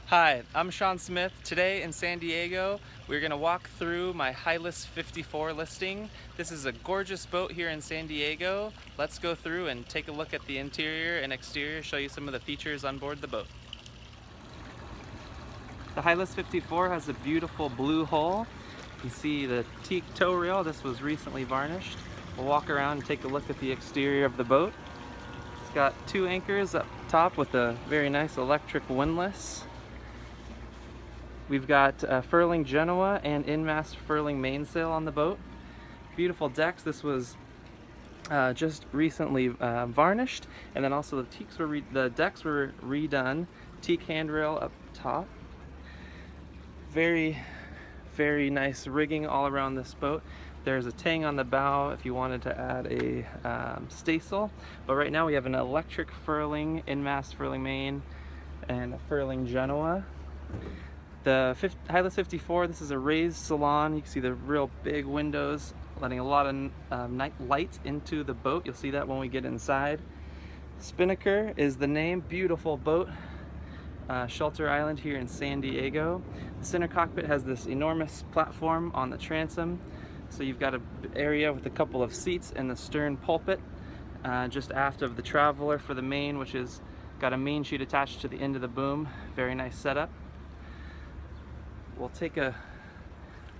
Hi, I'm Sean Smith. Today in San Diego, we're going to walk through my Hylas 54 listing. This is a gorgeous boat here in San Diego. Let's go through and take a look at the interior and exterior, show you some of the features on board the boat. The Hylas 54 has a beautiful blue hull. You see the teak tow rail. This was recently varnished. We'll walk around and take a look at the exterior of the boat. It's got two anchors up top with a very nice electric windlass. We've got furling Genoa and in-mast furling mainsail on the boat. Beautiful decks. This was just recently varnished, and then also the decks were redone. Teak handrail up top. Very, very nice rigging all around this boat. There's a tang on the bow if you wanted to add a staysail, but right now we have an electric furling, in-mast furling main, and a furling Genoa. The Hylas 54, this is a raised salon. You can see the real big windows letting a lot of night light into the boat. You'll see that when we get inside. Spinnaker is the name. Beautiful boat. Shelter Island here in San Diego. The center cockpit has this enormous platform on the transom. So you've got an area with a couple of seats in the stern pulpit just aft of the Traveler for the main, which is got a main sheet attached to the end of the boom. Very nice setup. We'll take a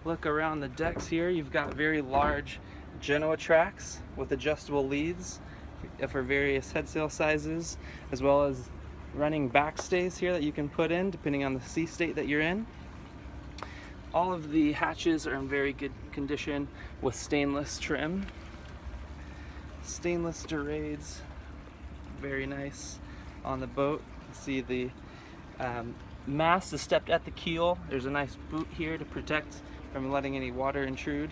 look around the decks here. You've got very large Genoa tracks with adjustable leads for various headsail sizes, as well as running backstays here that you can put in depending on the sea state that you're in. All of the hatches are in very good condition with stainless trim. Stainless dorades, very nice on the boat. You see the mast is stepped at the keel. There's a nice boot here to protect from letting any water intrude.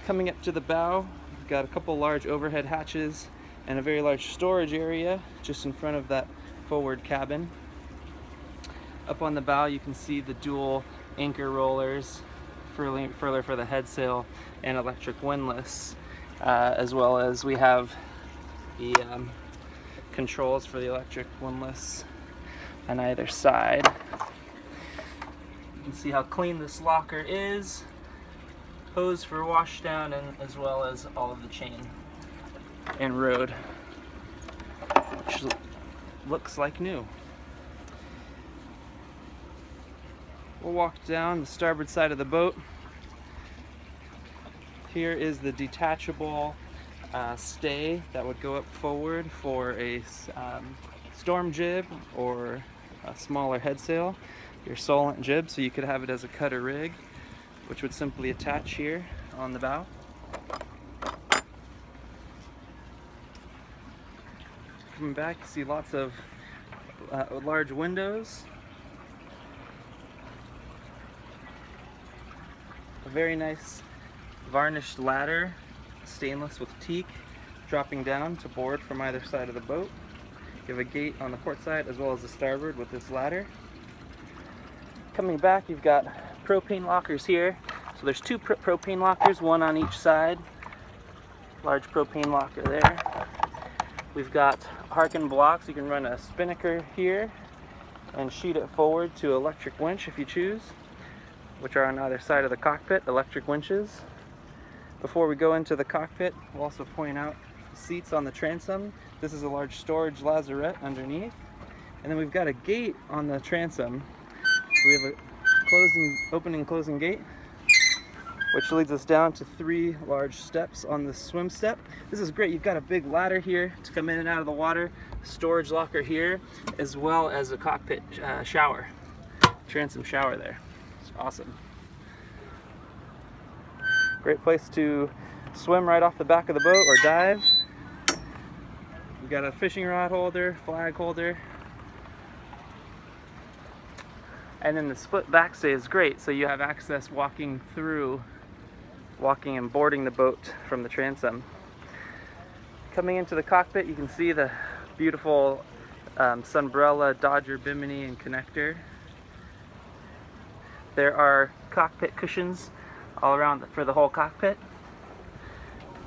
Coming up to the bow, we've got a couple large overhead hatches and a very large storage area just in front of that forward cabin. Up on the bow you can see the dual anchor rollers, furler for the headsail and electric windlass, as well as we have the controls for the electric windlass on either side. You can see how clean this locker is. Hose for wash down, and as well as all of the chain and rode, which looks like new. We'll walk down the starboard side of the boat. Here is the detachable stay that would go up forward for a storm jib or a smaller headsail, your Solent jib, so you could have it as a cutter rig, which would simply attach here on the bow. Coming back, you see lots of large windows. A very nice varnished ladder, stainless with teak, dropping down to board from either side of the boat. You have a gate on the port side as well as the starboard with this ladder. Coming back, you've got propane lockers here. So there's two propane lockers, one on each side. Large propane locker there. We've got Harken blocks. You can run a spinnaker here and sheet it forward to electric winch if you choose, which are on either side of the cockpit, electric winches. Before we go into the cockpit, we'll also point out seats on the transom. This is a large storage lazarette underneath. And then we've got a gate on the transom. We have a opening and closing gate, which leads us down to three large steps on the swim step. This is great. You've got a big ladder here to come in and out of the water, storage locker here, as well as a cockpit shower, transom shower there. It's awesome. Great place to swim right off the back of the boat or dive. We've got a fishing rod holder, flag holder. And then the split backstay is great, so you have access walking and boarding the boat from the transom. Coming into the cockpit, you can see the beautiful Sunbrella, Dodger, Bimini, and connector. There are cockpit cushions all around for the whole cockpit.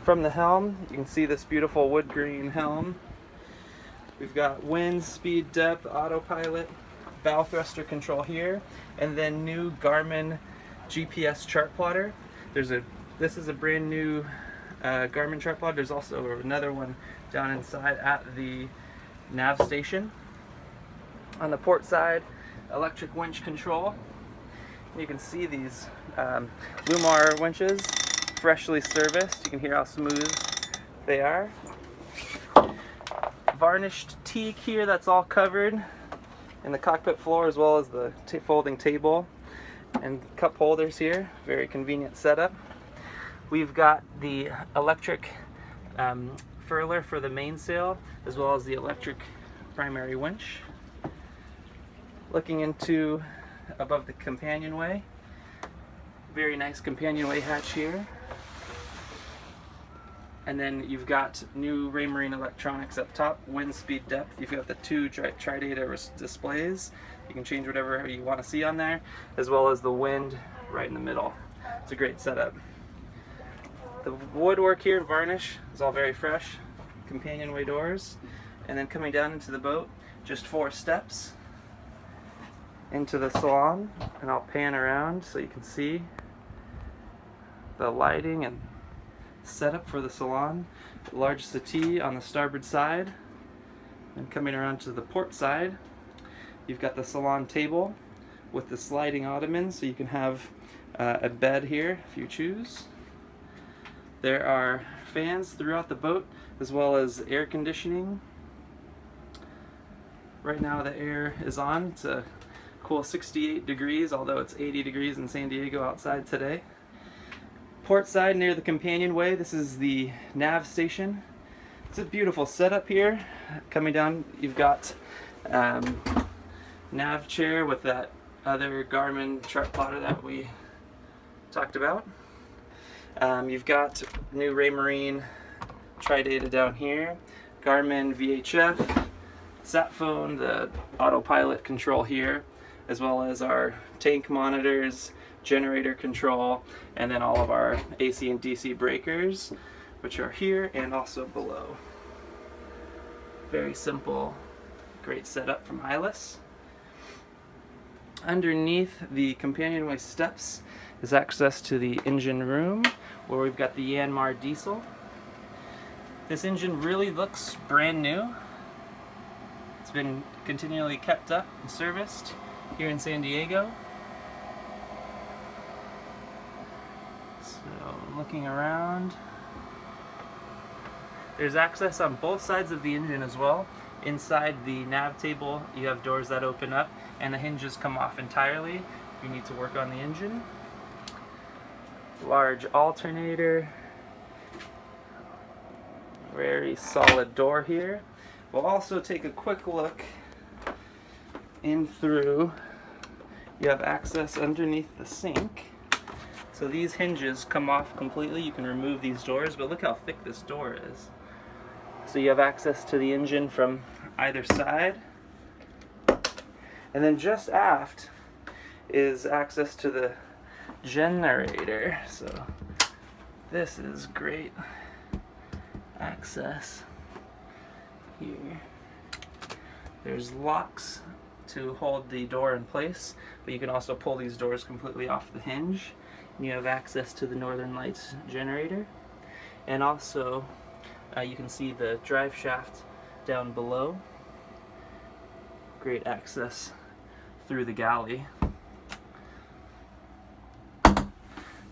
From the helm, you can see this beautiful wood green helm. We've got wind, speed, depth, autopilot. bow thruster control here, and then new Garmin GPS chart plotter. This is a brand new Garmin chart plotter. There's also another one down inside at the nav station. On the port side, electric winch control. You can see these Lumar winches, freshly serviced. You can hear how smooth they are. Varnished teak here, that's all covered in the cockpit floor, as well as the folding table and cup holders here. Very convenient setup. We've got the electric furler for the mainsail, as well as the electric primary winch. Looking into above the companionway, very nice companionway hatch here. And then you've got new Raymarine electronics up top, wind speed depth. You've got the two tri-data displays. You can change whatever you want to see on there, as well as the wind right in the middle. It's a great setup. The woodwork here and varnish is all very fresh. Companionway doors. And then coming down into the boat, just 4 steps into the salon. And I'll pan around so you can see the lighting and setup for the salon. Large settee on the starboard side, and coming around to the port side, you've got the salon table with the sliding ottoman, so you can have a bed here if you choose. There are fans throughout the boat, as well as air conditioning. Right now the air is on. It's a cool 68 degrees, although it's 80 degrees in San Diego outside today. Port side near the companionway, this is the nav station. It's a beautiful setup here. Coming down, you've got nav chair with that other Garmin chart plotter that we talked about. You've got new Raymarine tri-data down here, Garmin VHF, sat phone, the autopilot control here, as well as our tank monitors, generator control, and then all of our AC and DC breakers, which are here and also below. Very simple, great setup from Hylas. Underneath the companionway steps is access to the engine room, where we've got the Yanmar diesel. This engine really looks brand new. It's been continually kept up and serviced here in San Diego. So looking around, there's access on both sides of the engine as well. Inside the nav table you have doors that open up and the hinges come off entirely if you need to work on the engine. Large alternator, very solid door here. We'll also take a quick look in through. You have access underneath the sink. So these hinges come off completely. You can remove these doors, but look how thick this door is. So you have access to the engine from either side. And then just aft is access to the generator. So this is great access here. There's locks to hold the door in place, but you can also pull these doors completely off the hinge. You have access to the Northern Lights generator, and also you can see the drive shaft down below. Great access through the galley.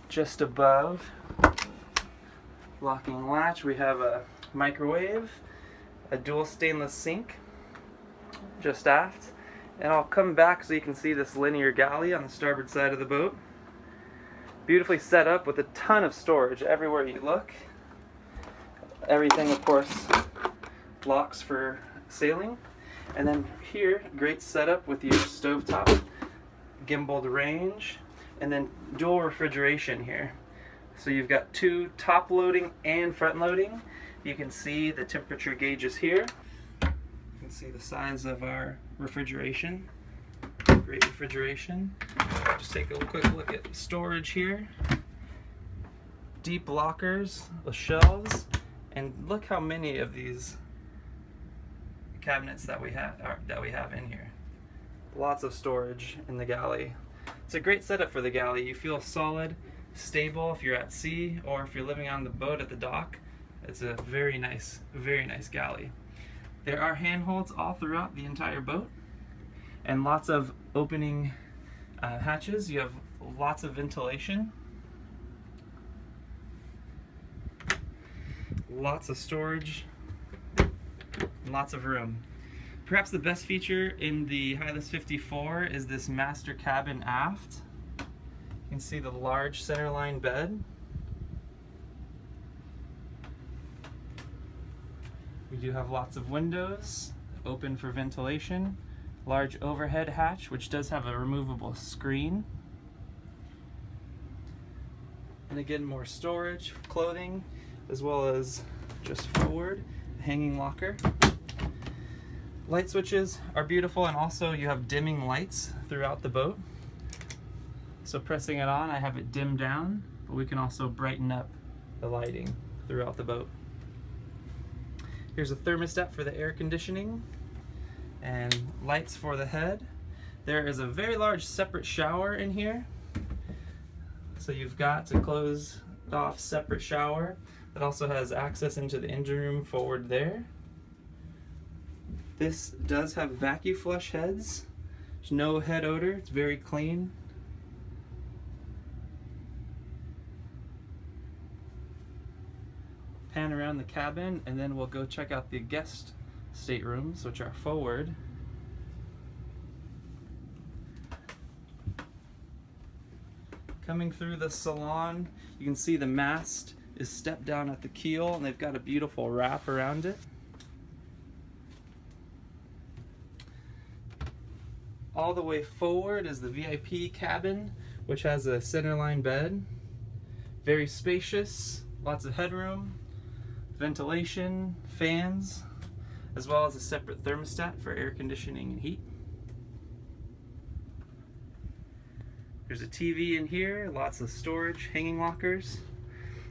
Just above locking latch, we have a microwave, a dual stainless sink just aft, and I'll come back so you can see this linear galley on the starboard side of the boat. Beautifully set up with a ton of storage everywhere you look. Everything, of course, locks for sailing. And then here, great setup with your stovetop, gimbaled range, and then dual refrigeration here. So you've got 2 top loading and front loading. You can see the temperature gauges here. You can see the size of our refrigeration. Great refrigeration. Just take a quick look at storage here. Deep lockers with shelves, and look how many of these cabinets that we have in here. Lots of storage in the Galley. It's a great setup for the Galley. You feel solid, stable if you're at sea or if you're living on the boat at the dock. It's a very nice Galley. There are handholds all throughout the entire boat and lots of opening hatches. You have lots of ventilation, lots of storage, and lots of room. Perhaps the best feature in the Hylas 54 is this master cabin aft. You can see the large centerline bed. We do have lots of windows, open for ventilation, large overhead hatch, which does have a removable screen. And again, more storage, clothing, as well as just forward, hanging locker. Light switches are beautiful, and also you have dimming lights throughout the boat. So pressing it on, I have it dimmed down, but we can also brighten up the lighting throughout the boat. Here's a thermostat for the air conditioning and lights for the head. There is a very large separate shower in here. So you've got a closed off separate shower that also has access into the engine room forward there. This does have vacuum flush heads. There's no head odor, it's very clean. Pan around the cabin and then we'll go check out the guest staterooms, which are forward. Coming through the salon, you can see the mast is stepped down at the keel and they've got a beautiful wrap around it. All the way forward is the VIP cabin, which has a centerline bed. Very spacious, lots of headroom, ventilation, fans, as well as a separate thermostat for air conditioning and heat. There's a TV in here, lots of storage, hanging lockers,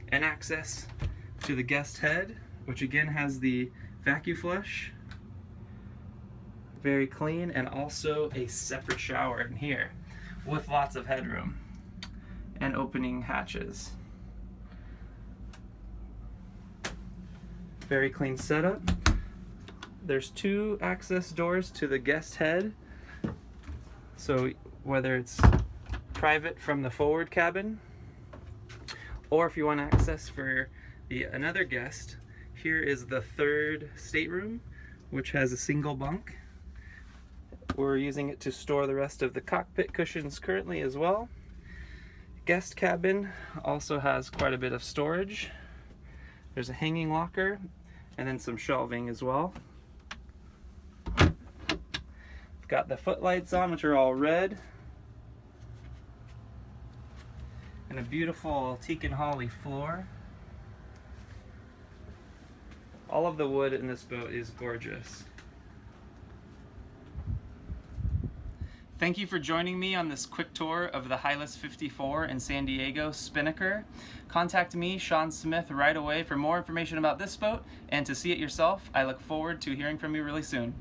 and access to the guest head, which again has the vacuum flush. Very clean, and also a separate shower in here with lots of headroom and opening hatches. Very clean setup. There's 2 access doors to the guest head, so whether it's private from the forward cabin or if you want access for another guest, here is the 3rd stateroom, which has a single bunk. We're using it to store the rest of the cockpit cushions currently as well. Guest cabin also has quite a bit of storage. There's a hanging locker and then some shelving as well. Got the footlights on, which are all red. And a beautiful teak and holly floor. All of the wood in this boat is gorgeous. Thank you for joining me on this quick tour of the Hylas 54 in San Diego Spinnaker. Contact me, Sean Smith, right away for more information about this boat and to see it yourself. I look forward to hearing from you really soon.